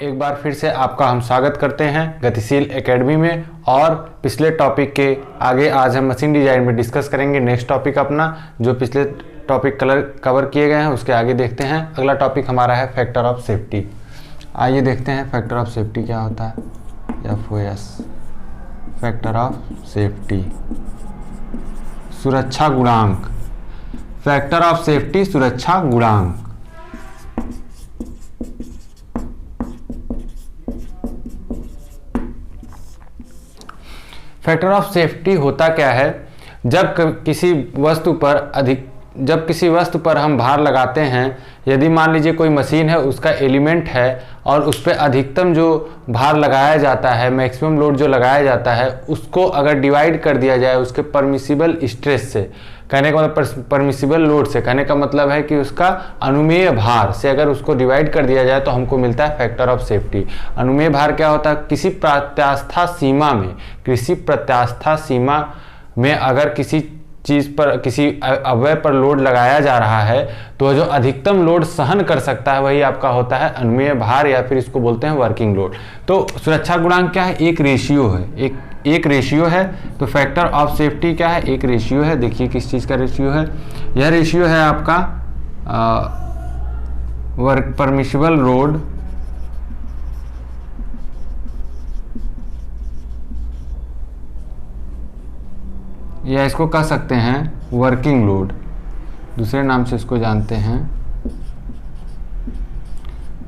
एक बार फिर से आपका हम स्वागत करते हैं गतिशील एकेडमी में। और पिछले टॉपिक के आगे आज हम मशीन डिजाइन में डिस्कस करेंगे नेक्स्ट टॉपिक अपना, जो पिछले टॉपिक कवर किए गए हैं उसके आगे देखते हैं। अगला टॉपिक हमारा है फैक्टर ऑफ सेफ्टी। आइए देखते हैं फैक्टर ऑफ सेफ्टी क्या होता है। FOS फैक्टर ऑफ सेफ्टी, सुरक्षा गुणांक। फैक्टर ऑफ सेफ्टी सुरक्षा गुणांक। फैक्टर ऑफ सेफ्टी होता क्या है, जब किसी वस्तु पर हम भार लगाते हैं, यदि मान लीजिए कोई मशीन है उसका एलिमेंट है और उस पर अधिकतम जो भार लगाया जाता है, मैक्सिमम लोड जो लगाया जाता है, उसको अगर डिवाइड कर दिया जाए उसके परमिसिबल स्ट्रेस से, कहने का मतलब परमिसिबल लोड से, कहने का मतलब है कि उसका अनुमेय भार से अगर उसको डिवाइड कर दिया जाए तो हमको मिलता है फैक्टर ऑफ सेफ्टी। अनुमेय भार क्या होता है, किसी प्रत्यास्था सीमा में अगर किसी चीज़ पर, किसी अवयव पर लोड लगाया जा रहा है तो जो अधिकतम लोड सहन कर सकता है वही आपका होता है अनुमेय भार, या फिर इसको बोलते हैं वर्किंग लोड। तो सुरक्षा गुणांक क्या है, एक रेशियो है, एक रेशियो है। तो फैक्टर ऑफ सेफ्टी क्या है, एक रेशियो है। देखिए किस चीज़ का रेशियो है, यह रेशियो है आपका परमिसिबल लोड या इसको कह सकते हैं वर्किंग लोड, दूसरे नाम से इसको जानते हैं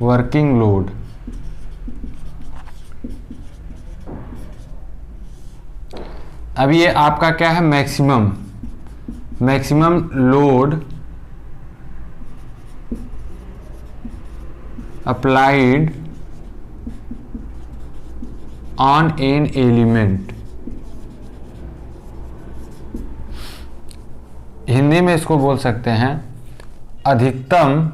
वर्किंग लोड। अब ये आपका क्या है, maximum load applied on an element. Hindi में इसको बोल सकते हैं अधिकतम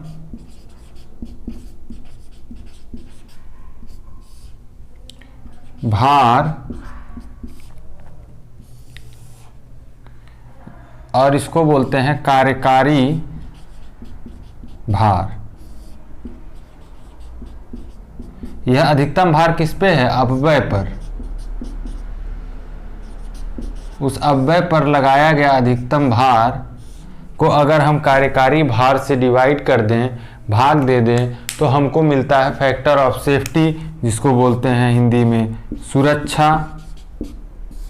भार, और इसको बोलते हैं कार्यकारी भार। यह अधिकतम भार किस पे है, अपव्यय पर। उस अपव्यय पर लगाया गया अधिकतम भार को अगर हम कार्यकारी भार से डिवाइड कर दें, भाग दे दें, तो हमको मिलता है फैक्टर ऑफ सेफ्टी, जिसको बोलते हैं हिंदी में सुरक्षा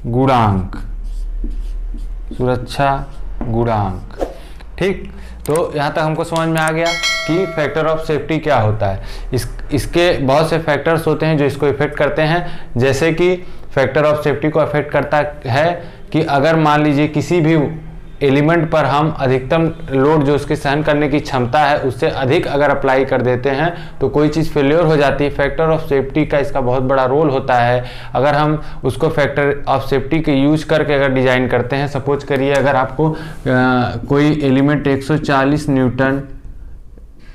गुणांक। सुरक्षा गुणांक, ठीक। तो यहाँ तक हमको समझ में आ गया कि फैक्टर ऑफ सेफ्टी क्या होता है। इसके बहुत से फैक्टर्स होते हैं जो इसको इफेक्ट करते हैं। जैसे कि फैक्टर ऑफ सेफ्टी को इफेक्ट करता है कि अगर मान लीजिए किसी भी एलिमेंट पर हम अधिकतम लोड जो उसके सहन करने की क्षमता है उससे अधिक अगर अप्लाई कर देते हैं तो कोई चीज़ फेल्योर हो जाती है। फैक्टर ऑफ सेफ्टी का इसका बहुत बड़ा रोल होता है। अगर हम उसको फैक्टर ऑफ सेफ्टी के यूज करके अगर डिज़ाइन करते हैं, सपोज करिए अगर आपको कोई एलिमेंट 140 न्यूटन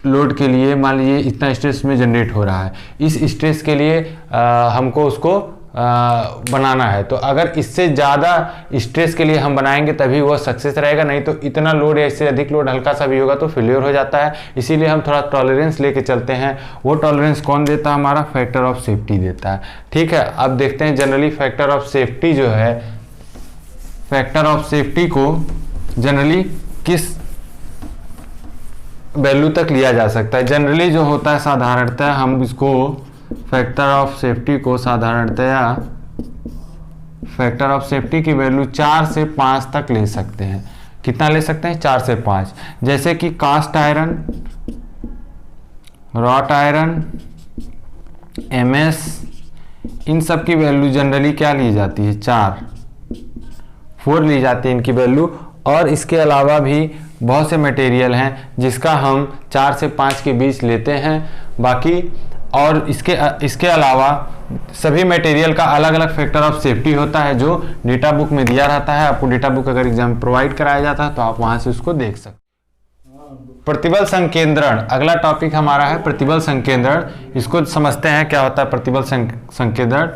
लोड के लिए मान लीजिए इतना स्ट्रेस में जनरेट हो रहा है, इस स्ट्रेस के लिए हमको उसको बनाना है, तो अगर इससे ज़्यादा स्ट्रेस के लिए हम बनाएंगे तभी वो सक्सेस रहेगा, नहीं तो इतना लोड या इससे अधिक लोड हल्का सा भी होगा तो फेल्योर हो जाता है। इसीलिए हम थोड़ा टॉलरेंस लेके चलते हैं। वो टॉलरेंस कौन देता है, हमारा फैक्टर ऑफ सेफ्टी देता है, ठीक है। अब देखते हैं जनरली फैक्टर ऑफ सेफ्टी जो है, फैक्टर ऑफ सेफ्टी को जनरली किस वैल्यू तक लिया जा सकता है। जनरली जो होता है साधारणतः हम इसको फैक्टर ऑफ सेफ्टी को साधारणतया फैक्टर ऑफ सेफ्टी की वैल्यू 4 से 5 तक ले सकते हैं। कितना ले सकते हैं, 4 से 5। जैसे कि cast iron, wrought iron, MS, इन सब की वैल्यू जनरली क्या ली जाती है, 4 ली जाती है इनकी वैल्यू। और इसके अलावा भी बहुत से मटेरियल हैं जिसका हम 4 से 5 के बीच लेते हैं। बाकी और इसके अलावा सभी मटेरियल का अलग अलग फैक्टर ऑफ सेफ्टी होता है जो डेटा बुक में दिया रहता है। आपको डेटा बुक अगर एग्जाम प्रोवाइड कराया जाता है तो आप वहां से उसको देख सकते हैं। प्रतिबल संकेंद्रण, अगला टॉपिक हमारा है प्रतिबल संकेंद्रण। इसको समझते हैं क्या होता है प्रतिबल संकेंद्रण।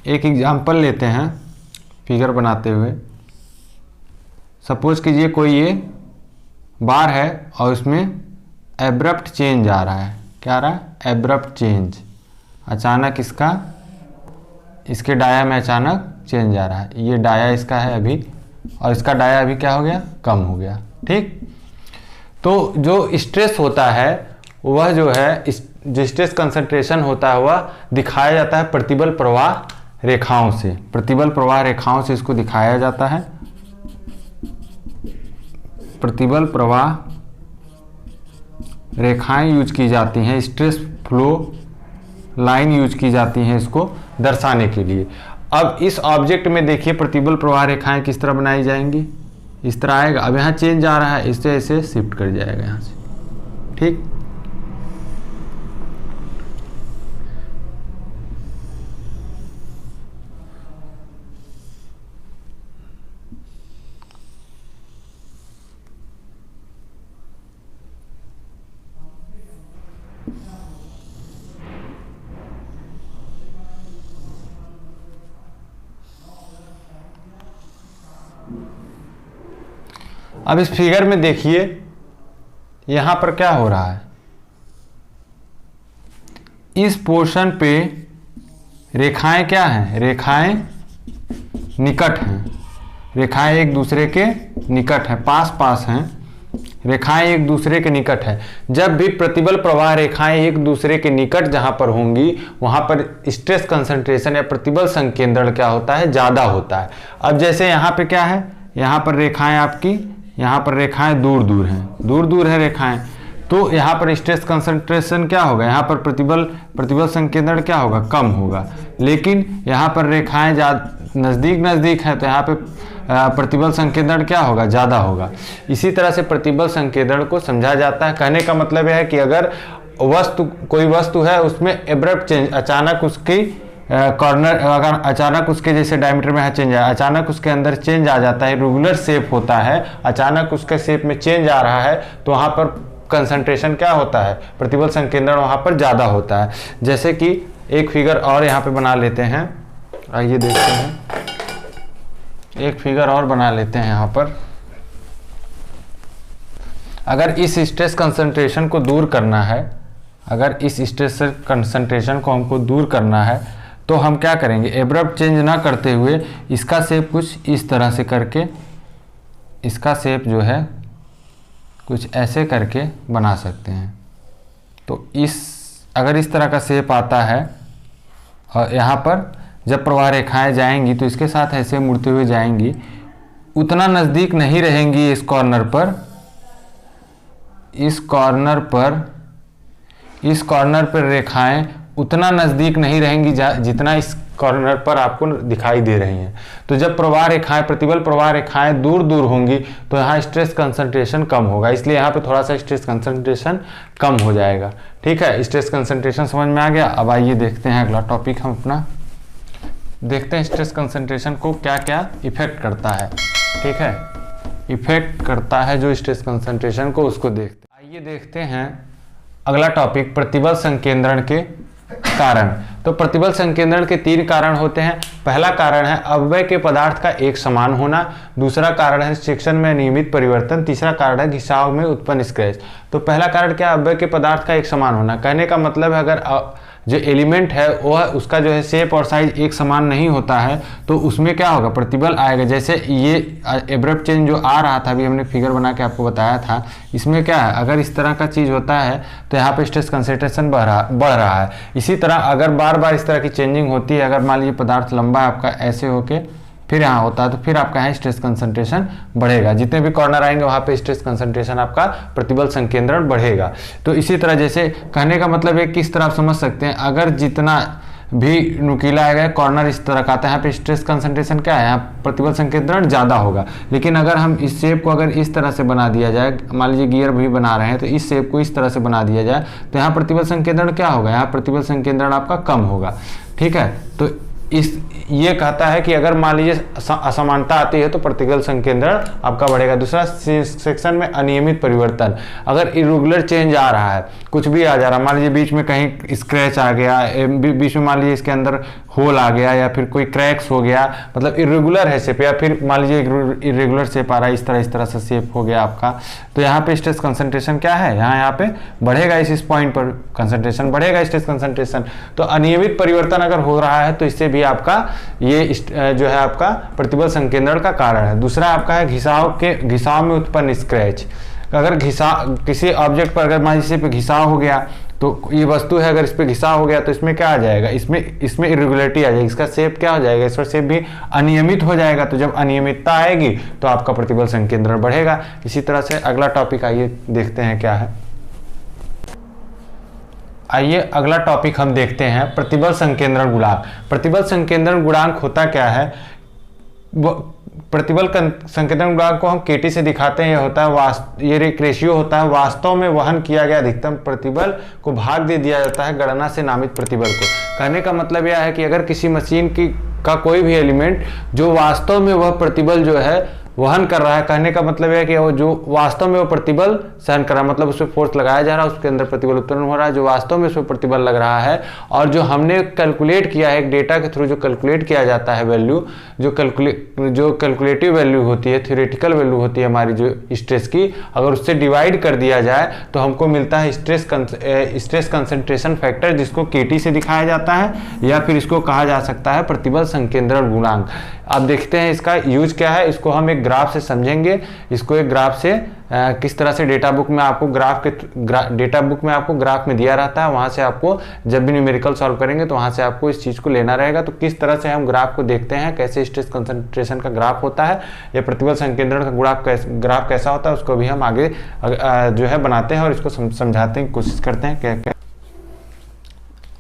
एक एग्जाम्पल लेते हैं फिगर बनाते हुए। सपोज कीजिए कोई ये बार है और उसमें एब्रप्ट चेंज आ रहा है। क्या आ रहा है, एब्रप्ट चेंज अचानक इसके डाया में अचानक चेंज आ रहा है, ये डाया इसका है अभी, और इसका डाया अभी क्या हो गया, कम हो गया। ठीक, तो जो स्ट्रेस होता है वह जो है जो स्ट्रेस कंसंट्रेशन होता है वह दिखाया जाता है प्रतिबल प्रवाह रेखाओं से। प्रतिबल प्रवाह रेखाओं से इसको दिखाया जाता है। प्रतिबल प्रवाह रेखाएं यूज की जाती हैं, स्ट्रेस फ्लो लाइन यूज की जाती हैं इसको दर्शाने के लिए। अब इस ऑब्जेक्ट में देखिए प्रतिबल प्रवाह रेखाएं किस तरह बनाई जाएंगी, इस तरह आएगा। अब यहाँ चेंज आ रहा है, इससे ऐसे शिफ्ट कर जाएगा यहाँ से। ठीक, अब इस फिगर में देखिए यहां पर क्या हो रहा है, इस पोर्शन पे रेखाएं क्या हैं, रेखाएं निकट हैं, रेखाएं एक दूसरे के निकट हैं, पास पास हैं, रेखाएं एक दूसरे के निकट है। जब भी प्रतिबल प्रवाह रेखाएं एक दूसरे के निकट जहां पर होंगी वहां पर स्ट्रेस कंसंट्रेशन या प्रतिबल संकेंद्रण क्या होता है, ज्यादा होता है। अब जैसे यहाँ पे क्या है, यहाँ पर रेखाएं आपकी, यहाँ पर रेखाएं दूर दूर हैं, दूर दूर है रेखाएं, तो यहाँ पर स्ट्रेस कंसंट्रेशन क्या होगा, यहाँ पर प्रतिबल संकेंद्रण क्या होगा, कम होगा। लेकिन यहाँ पर रेखाएं नज़दीक नज़दीक है तो यहाँ पे प्रतिबल संकेंद्रण क्या होगा, ज़्यादा होगा। इसी तरह से प्रतिबल संकेंद्रण को समझा जाता है। कहने का मतलब यह है कि अगर कोई वस्तु है उसमें एब्रप्ट चेंज, अचानक उसकी कॉर्नर, अगर अचानक उसके जैसे डायमीटर में चेंज आया, अचानक उसके अंदर चेंज आ जाता है, रेगुलर शेप होता है, अचानक उसके शेप में चेंज आ रहा है, तो वहाँ पर कंसंट्रेशन क्या होता है, प्रतिबल संकेंद्रण वहाँ पर ज़्यादा होता है। जैसे कि एक फिगर और यहाँ पे बना लेते हैं, आइए देखते हैं, एक फिगर और बना लेते हैं यहाँ पर। अगर इस स्ट्रेस कंसंट्रेशन को दूर करना है, अगर इस स्ट्रेस कंसंट्रेशन को हमको दूर करना है तो हम क्या करेंगे, एब्रप्ट चेंज ना करते हुए इसका शेप कुछ इस तरह से करके, इसका शेप जो है कुछ ऐसे करके बना सकते हैं। तो अगर इस तरह का शेप आता है और यहाँ पर जब प्रवाह रेखाएं जाएंगी तो इसके साथ ऐसे मुड़ते हुए जाएंगी, उतना नज़दीक नहीं रहेंगी इस कॉर्नर पर रेखाएं उतना नज़दीक नहीं रहेंगी जितना इस कॉर्नर पर आपको दिखाई दे रही हैं। तो जब प्रवाह रेखाएं, प्रतिबल प्रवाह रेखाएं दूर दूर होंगी तो यहाँ स्ट्रेस कंसंट्रेशन कम होगा, इसलिए यहाँ पे थोड़ा सा स्ट्रेस कंसंट्रेशन कम हो जाएगा। ठीक है, स्ट्रेस कंसंट्रेशन समझ में आ गया। अब आइए देखते हैं अगला टॉपिक, हम अपना देखते हैं स्ट्रेस कंसंट्रेशन को क्या क्या इफेक्ट करता है। ठीक है, इफेक्ट करता है जो स्ट्रेस कंसंट्रेशन को, उसको देखते हैं। आइए देखते हैं अगला टॉपिक, प्रतिबल संकेंद्रण के कारण। तो प्रतिबल संकेंद्रण के 3 कारण होते हैं। पहला कारण है अवयव के पदार्थ का एक समान होना, दूसरा कारण है सेक्शन में अनियमित परिवर्तन, तीसरा कारण है घिसाव में उत्पन्न स्क्रैच। तो पहला कारण क्या, अवयव के पदार्थ का एक समान होना। कहने का मतलब है अगर जो एलिमेंट है वह उसका जो है शेप और साइज एक समान नहीं होता है तो उसमें क्या होगा, प्रतिबल आएगा। जैसे ये एब्रप्ट चेंज जो आ रहा था, अभी हमने फिगर बना के आपको बताया था, इसमें क्या है, अगर इस तरह का चीज़ होता है तो यहाँ पे स्ट्रेस कंसंट्रेशन बढ़ रहा है। इसी तरह अगर बार बार इस तरह की चेंजिंग होती है, अगर मान लीजिए पदार्थ लंबा है आपका, ऐसे होके फिर यहाँ होता है तो फिर आपका यहाँ स्ट्रेस कंसंट्रेशन बढ़ेगा। जितने भी कॉर्नर आएंगे वहाँ पे स्ट्रेस कंसंट्रेशन आपका प्रतिबल संकेंद्रण बढ़ेगा। तो इसी तरह जैसे कहने का मतलब है किस तरह आप समझ सकते हैं, अगर जितना भी नुकीला आएगा कॉर्नर इस तरह का आता है, यहाँ पे स्ट्रेस कंसंट्रेशन क्या है, यहाँ प्रतिबल संकेंद्रण ज़्यादा होगा। लेकिन अगर हम इस शेप को अगर इस तरह से बना दिया जाए, मान लीजिए गियर भी बना रहे हैं तो इस शेप को इस तरह से बना दिया जाए तो यहाँ प्रतिबल संकेंद्रण क्या होगा, यहाँ प्रतिबल संकेंद्रण आपका कम होगा। ठीक है, तो ये कहता है कि अगर मान लीजिए असमानता आती है तो प्रतिबल संकेंद्रण आपका बढ़ेगा। दूसरा, सेक्शन में अनियमित परिवर्तन, अगर इरेगुलर चेंज आ रहा है, कुछ भी आ जा रहा है, मान लीजिए बीच में कहीं स्क्रैच आ गया, बीच में मान लीजिए इसके अंदर होल आ गया या फिर कोई क्रैक्स हो गया, मतलब इरेगुलर है शेप, या फिर मान लीजिए इरेगुलर शेप आ रहा है, इस तरह से शेप हो गया आपका, तो यहाँ पे स्ट्रेस कंसंट्रेशन क्या है, यहाँ पे बढ़ेगा, इस पॉइंट पर कंसंट्रेशन बढ़ेगा, स्ट्रेस कंसंट्रेशन। तो अनियमित परिवर्तन अगर हो रहा है तो इससे भी आपका ये जो है आपका प्रतिबल संकेंद्रण का कारण है। दूसरा आपका है घिसाव में उत्पन्न स्क्रैच। अगर किसी ऑब्जेक्ट पर अगर मान लीजिए पे घिसाव हो गया, तो ये वस्तु है, अगर इस पे घिसाव हो गया तो इसमें क्या आ जाएगा, इसमें इरेगुलरिटी आ जाएगी, इसका शेप क्या हो जाएगा, इसका शेप भी अनियमित हो जाएगा। तो जब अनियमितता आएगी तो आपका प्रतिबल संकेंद्रण बढ़ेगा। इसी तरह से अगला टॉपिक आइए देखते हैं क्या है। आइए अगला टॉपिक हम देखते हैं प्रतिबल संकेंद्रण गुणांक। प्रतिबल संकेंद्रण गुणांक होता क्या है, प्रतिबल संकेंद्रण गुणांक को हम केटी से दिखाते हैं। यह होता है ये एक रेशियो होता है, वास्तव में वहन किया गया अधिकतम प्रतिबल को भाग दे दिया जाता है गणना से नामित प्रतिबल को। कहने का मतलब यह है कि अगर किसी मशीन का कोई भी एलिमेंट जो वास्तव में वह प्रतिबल जो है वहन कर रहा है, कहने का मतलब है कि वो जो वास्तव में वो प्रतिबल सहन कर रहा है, मतलब उस पर फोर्स लगाया जा रहा है, उसके अंदर प्रतिबल उत्पन्न हो रहा है, जो वास्तव में उस पर प्रतिबल लग रहा है, और जो हमने कैलकुलेट किया है एक डेटा के थ्रू, जो कैलकुलेट किया जाता है वैल्यू, जो कैलकुलेटिव वैल्यू होती है, थ्योरेटिकल वैल्यू होती है हमारी जो स्ट्रेस की, अगर उससे डिवाइड कर दिया जाए तो हमको मिलता है स्ट्रेस कंसंट्रेशन फैक्टर, जिसको केटी से दिखाया जाता है, या फिर इसको कहा जा सकता है प्रतिबल संकेंद्रण गुणांक। अब देखते हैं इसका यूज क्या है, इसको हम एक ग्राफ से समझेंगे। इसको एक ग्राफ से किस तरह से डेटा बुक में आपको ग्राफ में दिया रहता है, वहां से आपको जब भी न्यूमेरिकल सॉल्व करेंगे तो वहां से आपको इस चीज को लेना रहेगा। तो किस तरह से हम ग्राफ को देखते हैं, कैसे स्ट्रेस कंसंट्रेशन का ग्राफ होता है, या प्रतिबल संकेंद्रण का ग्राफ कैसा होता है, उसको भी हम आगे जो है बनाते हैं और इसको समझाते हैं, कोशिश करते हैं क्या क्या।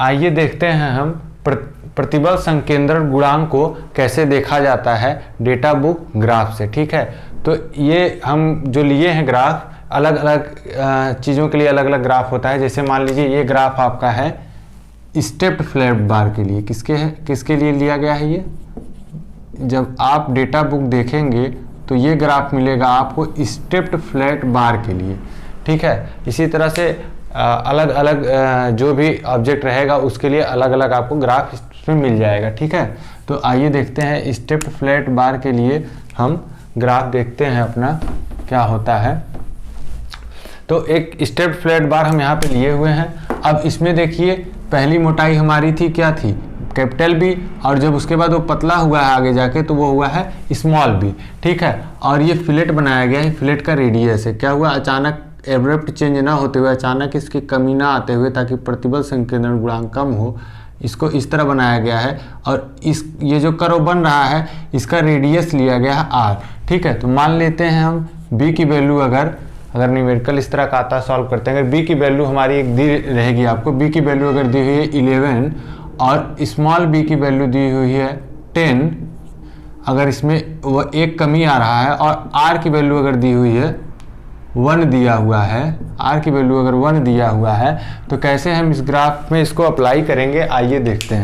आइए देखते हैं हम प्रतिबल संकेंद्रण गुणांक को कैसे देखा जाता है डेटा बुक ग्राफ से। ठीक है, तो ये हम जो लिए हैं ग्राफ, अलग अलग चीज़ों के लिए अलग अलग ग्राफ होता है। जैसे मान लीजिए ये ग्राफ आपका है स्टेप्ड फ्लैट बार के लिए, किसके लिए लिया गया है ये, जब आप डेटा बुक देखेंगे तो ये ग्राफ मिलेगा आपको स्टेप्ड फ्लैट बार के लिए। ठीक है, इसी तरह से अलग अलग जो भी ऑब्जेक्ट रहेगा उसके लिए अलग अलग आपको ग्राफ इसमें मिल जाएगा। ठीक है, तो आइए देखते हैं स्टेप्ड फ्लैट बार के लिए हम ग्राफ देखते हैं अपना क्या होता है। तो एक स्टेप्ड फ्लैट बार हम यहाँ पे लिए हुए हैं। अब इसमें देखिए पहली मोटाई हमारी थी, क्या थी, कैपिटल बी, और जब उसके बाद वो पतला हुआ है आगे जाके तो वो हुआ है स्मॉल बी। ठीक है, और ये फिलेट बनाया गया है, फिलेट का रेडियस है। क्या हुआ, अचानक एब्रप्ट चेंज ना होते हुए, अचानक इसकी कमी ना आते हुए, ताकि प्रतिबल संकेंद्रण गुणांक कम हो, इसको इस तरह बनाया गया है। और ये जो कर्व बन रहा है इसका रेडियस लिया गया है आर। ठीक है, तो मान लेते हैं हम बी की वैल्यू अगर न्यूमेरिकल इस तरह का आता है, सॉल्व करते हैं। अगर बी की वैल्यू हमारी एक दी रहेगी आपको, बी की वैल्यू अगर दी हुई है 11 और स्मॉल बी की वैल्यू दी हुई है 10, अगर इसमें वो एक कमी आ रहा है, और आर की वैल्यू अगर दी हुई है 1 दिया हुआ है, आर की वैल्यू अगर 1 दिया हुआ है, तो कैसे हम इस ग्राफ में इसको अप्लाई करेंगे, आइए देखते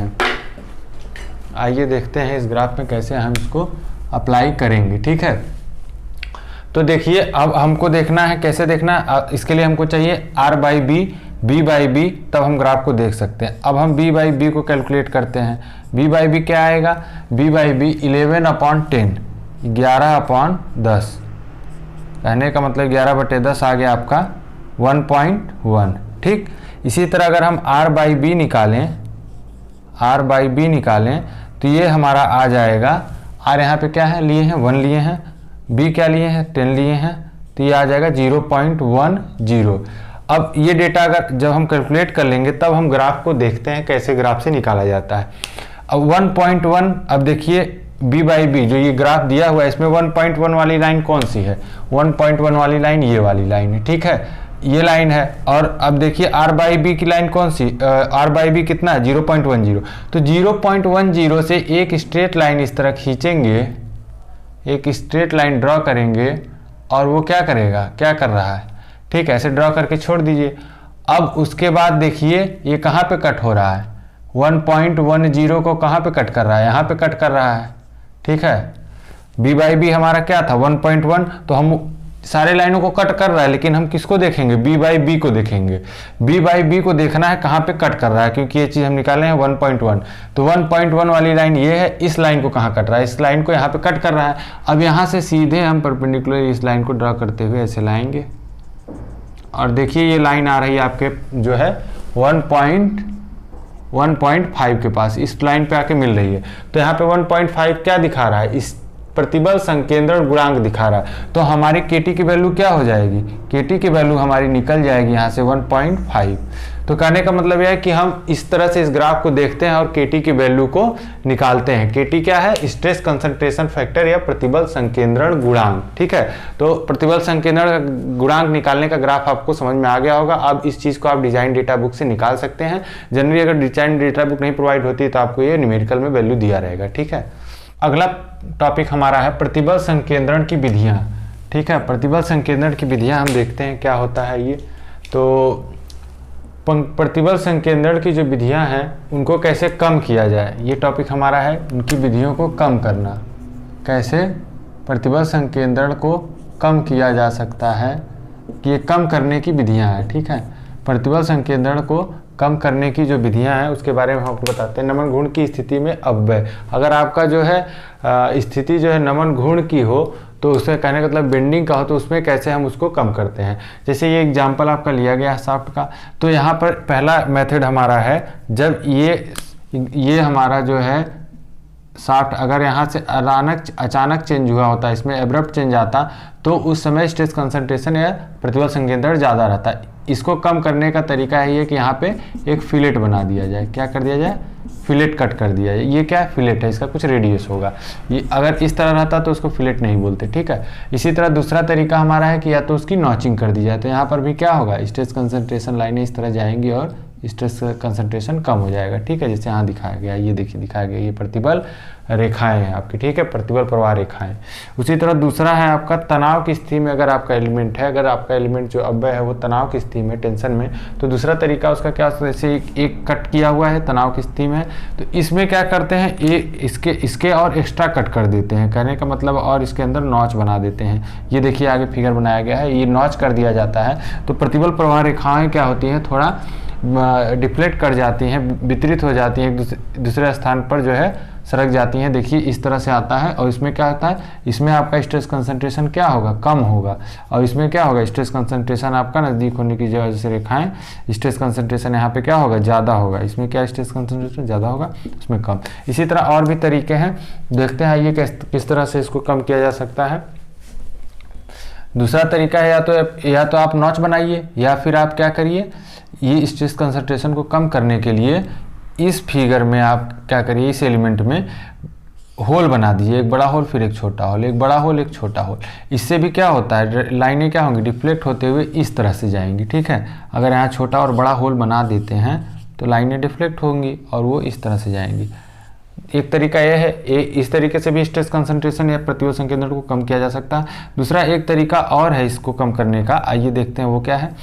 हैं इस ग्राफ में कैसे हम इसको अप्लाई करेंगे। ठीक है, तो देखिए अब हमको देखना है, कैसे देखना है, इसके लिए हमको चाहिए r by b, b by b, तब हम ग्राफ को देख सकते हैं। अब हम b बाई बी को कैलकुलेट करते हैं। b बाई बी क्या आएगा, b बाई बी 11/10, 11/10, कहने का मतलब 11/10 आ गया आपका 1.1। ठीक, इसी तरह अगर हम r बाई बी निकालें तो ये हमारा आ जाएगा, r यहाँ पे क्या है लिए हैं 1 लिए हैं, b क्या लिए हैं 10 लिए हैं, तो ये आ जाएगा 0.10। अब ये डेटा अगर जब हम कैलकुलेट कर लेंगे तब हम ग्राफ को देखते हैं कैसे ग्राफ से निकाला जाता है। अब 1.1, अब देखिए b बाई बी जो ये ग्राफ दिया हुआ है इसमें 1.1 वाली लाइन कौन सी है, 1.1 वाली लाइन ये वाली लाइन है। ठीक है, ये लाइन है। और अब देखिए r बाई बी की लाइन कौन सी, r बाई बी कितना है 0.10, तो 0.10 से एक स्ट्रेट लाइन इस तरह खींचेंगे, एक स्ट्रेट लाइन ड्रॉ करेंगे, और वो क्या करेगा, क्या कर रहा है, ठीक है, ऐसे ड्रॉ करके छोड़ दीजिए। अब उसके बाद देखिए ये कहाँ पे कट हो रहा है, 1.10 को कहाँ पे कट कर रहा है, यहाँ पे कट कर रहा है। ठीक है, b बाई बी हमारा क्या था 1.1, तो हम सारे लाइनों को कट कर रहा है, लेकिन हम किसको देखेंगे, बी बाई बी को देखेंगे। बी बाई बी को देखना है कहाँ पे कट कर रहा है, क्योंकि ये चीज़ हम निकाले हैं 1.1, तो 1.1 वाली लाइन ये है, इस लाइन को कहाँ कट रहा है, इस लाइन को यहाँ पे कट कर रहा है। अब यहाँ से सीधे हम परपेंडिकुलर इस लाइन को ड्रा करते हुए ऐसे लाएंगे, और देखिए ये लाइन आ रही है आपके जो है 1.5 के पास, इस लाइन पे आके मिल रही है। तो यहाँ पे 1.5 क्या दिखा रहा है, इस प्रतिबल संकेंद्रण गुणांक दिखा रहा है। तो हमारी केटी की वैल्यू क्या हो जाएगी, केटी की वैल्यू हमारी निकल जाएगी यहाँ से 1.5। तो कहने का मतलब यह है कि हम इस तरह से इस ग्राफ को देखते हैं और केटी की वैल्यू को निकालते हैं। केटी क्या है, स्ट्रेस कंसंट्रेशन फैक्टर या प्रतिबल संकेंद्रण गुणांक, ठीक है। तो प्रतिबल संकेंद्रण गुणांक निकालने का ग्राफ आपको समझ में आ गया होगा। अब इस चीज़ को आप डिजाइन डेटा बुक से निकाल सकते हैं। जनरली अगर डिजाइन डेटा बुक नहीं प्रोवाइड होती तो आपको ये न्यूमेरिकल में वैल्यू दिया रहेगा, ठीक है। अगला टॉपिक हमारा है प्रतिबल संकेंद्रण की विधियां, ठीक है। प्रतिबल संकेंद्रण की विधियां हम देखते हैं क्या होता है ये। तो प्रतिबल संकेंद्रण की जो विधियां हैं उनको कैसे कम किया जाए, ये टॉपिक हमारा है। उनकी विधियों को कम करना, कैसे प्रतिबल संकेंद्रण को कम किया जा सकता है, कि ये कम करने की विधियां हैं, ठीक है। प्रतिबल संकेंद्रण को कम करने की जो विधियां हैं उसके बारे में हम आपको बताते हैं। नमन घूर्ण की स्थिति में अपव्यय, अगर आपका जो है स्थिति जो है नमन घूर्ण की हो तो उससे कहने का मतलब बेंडिंग का हो, तो उसमें कैसे हम उसको कम करते हैं। जैसे ये एग्जांपल आपका लिया गया है शाफ्ट का, तो यहाँ पर पहला मेथड हमारा है, जब ये हमारा जो है शाफ्ट अगर यहाँ से अचानक चेंज हुआ होता है, इसमें एब्रप्ट चेंज आता, तो उस समय स्ट्रेस कंसंट्रेशन या प्रतिबल संकेंद्रण ज़्यादा रहता है। इसको कम करने का तरीका है ये कि यहाँ पे एक फिलेट बना दिया जाए। क्या कर दिया जाए, फिलेट कट कर दिया जाए। ये क्या है, फिलेट है, इसका कुछ रेडियस होगा। ये अगर इस तरह रहता तो उसको फिलेट नहीं बोलते, ठीक है। इसी तरह दूसरा तरीका हमारा है कि या तो उसकी नॉचिंग कर दी जाए, तो यहाँ पर भी क्या होगा, स्ट्रेस कंसंट्रेशन लाइनें इस तरह जाएंगी और स्ट्रेस कंसंट्रेशन कम हो जाएगा, ठीक है। जैसे यहाँ दिखाया गया, ये देखिए दिखाया गया, ये प्रतिबल रेखाएं हैं आपकी, ठीक है, प्रतिबल प्रवाह रेखाएं। उसी तरह दूसरा है आपका तनाव की स्थिति में अगर आपका एलिमेंट है, अगर आपका एलिमेंट जो अव्यय है वो तनाव की स्थिति में, टेंशन में, तो दूसरा तरीका उसका क्या, जैसे एक कट किया हुआ है तनाव की स्थिति में, तो इसमें क्या करते हैं, ये इसके और एक्स्ट्रा कट कर देते हैं, कहने का मतलब, और इसके अंदर नॉच बना देते हैं। ये देखिए आगे फिगर बनाया गया है, ये नॉच कर दिया जाता है। तो प्रतिबल प्रवाह रेखाएं क्या होती हैं, थोड़ा डिफ्लेक्ट कर जाती हैं, वितरित हो जाती हैं, एक दूसरे स्थान पर जो है सरक जाती हैं। देखिए इस तरह से आता है, और इसमें क्या होता है, इसमें आपका स्ट्रेस कंसंट्रेशन क्या होगा, कम होगा, और इसमें क्या होगा, स्ट्रेस कंसंट्रेशन आपका नज़दीक होने की वजह से रेखाएं, स्ट्रेस कंसंट्रेशन यहाँ पे क्या होगा, ज़्यादा होगा। इसमें क्या स्ट्रेस कंसंट्रेशन ज़्यादा होगा, इसमें कम। इसी तरह और भी तरीके हैं, देखते हैं ये किस तरह से इसको कम किया जा सकता है। दूसरा तरीका है या तो आप नॉच बनाइए, या फिर आप क्या करिए, ये स्ट्रेस कंसंट्रेशन को कम करने के लिए इस फिगर में आप क्या करिए, इस एलिमेंट में होल बना दीजिए, एक बड़ा होल फिर एक छोटा होल, एक बड़ा होल एक छोटा होल। इससे भी क्या होता है, लाइनें क्या होंगी, डिफ्लेक्ट होते हुए इस तरह से जाएंगी, ठीक है। अगर यहाँ छोटा और बड़ा होल बना देते हैं तो लाइनें डिफ्लेक्ट होंगी और वो इस तरह से जाएंगी। एक तरीका यह है, इस तरीके से भी स्ट्रेस कंसंट्रेशन या प्रतिबल संकेंद्रण को कम किया जा सकता है। दूसरा एक तरीका और है इसको कम करने का, आइए देखते हैं वो क्या है।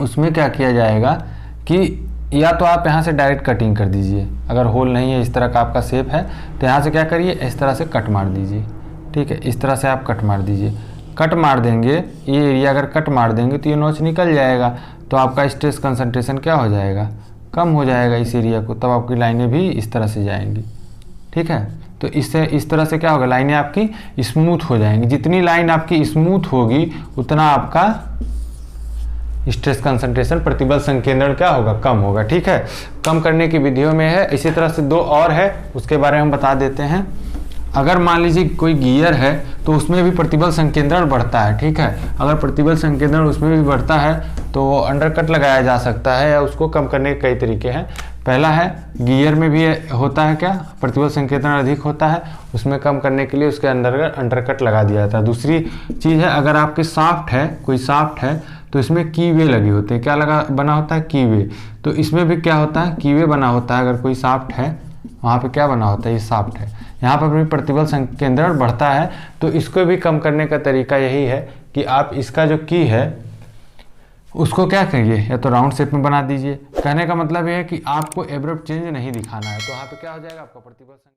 उसमें क्या किया जाएगा कि या तो आप यहाँ से डायरेक्ट कटिंग कर दीजिए, अगर होल नहीं है, इस तरह का आपका शेप है, तो यहाँ से क्या करिए, इस तरह से कट मार दीजिए, ठीक है। इस तरह से आप कट मार दीजिए, कट मार देंगे, ये एरिया अगर कट मार देंगे तो ये नोच निकल जाएगा, तो आपका स्ट्रेस कंसंट्रेशन क्या हो जाएगा, कम हो जाएगा इस एरिया को, तब आपकी लाइनें भी इस तरह से जाएंगी, ठीक है। तो इससे इस तरह से क्या होगा, लाइनें आपकी स्मूथ हो जाएंगी। जितनी लाइन आपकी स्मूथ होगी उतना आपका स्ट्रेस कंसंट्रेशन प्रतिबल संकेंद्रण क्या होगा, कम होगा, ठीक है। कम करने की विधियों में है। इसी तरह से दो और है, उसके बारे में हम बता देते हैं। अगर मान लीजिए कोई गियर है तो उसमें भी प्रतिबल संकेंद्रण बढ़ता है, ठीक है। अगर प्रतिबल संकेंद्रण उसमें भी बढ़ता है तो अंडरकट लगाया जा सकता है, या उसको कम करने के कई तरीके हैं। पहला है, गियर में भी होता है क्या, प्रतिबल संकेंद्रण अधिक होता है, उसमें कम करने के लिए उसके अंदर अंडरकट लगा दिया जाता है। दूसरी चीज़ है, अगर आपके शाफ्ट है, कोई शाफ्ट है तो इसमें कीवे लगे होते हैं, क्या लगा बना होता है, कीवे। तो इसमें भी क्या होता है, कीवे बना होता है। अगर कोई शाफ्ट है वहाँ पे क्या बना होता है, ये शाफ्ट है, यहाँ पर भी प्रतिबल संकेंद्रण बढ़ता है। तो इसको भी कम करने का तरीका यही है कि आप इसका जो की है उसको क्या करिए, या तो राउंड शेप में बना दीजिए। कहने का मतलब ये है कि आपको एब्रप्ट चेंज नहीं दिखाना है, तो यहाँ पे क्या हो जाएगा, आपका प्रतिबल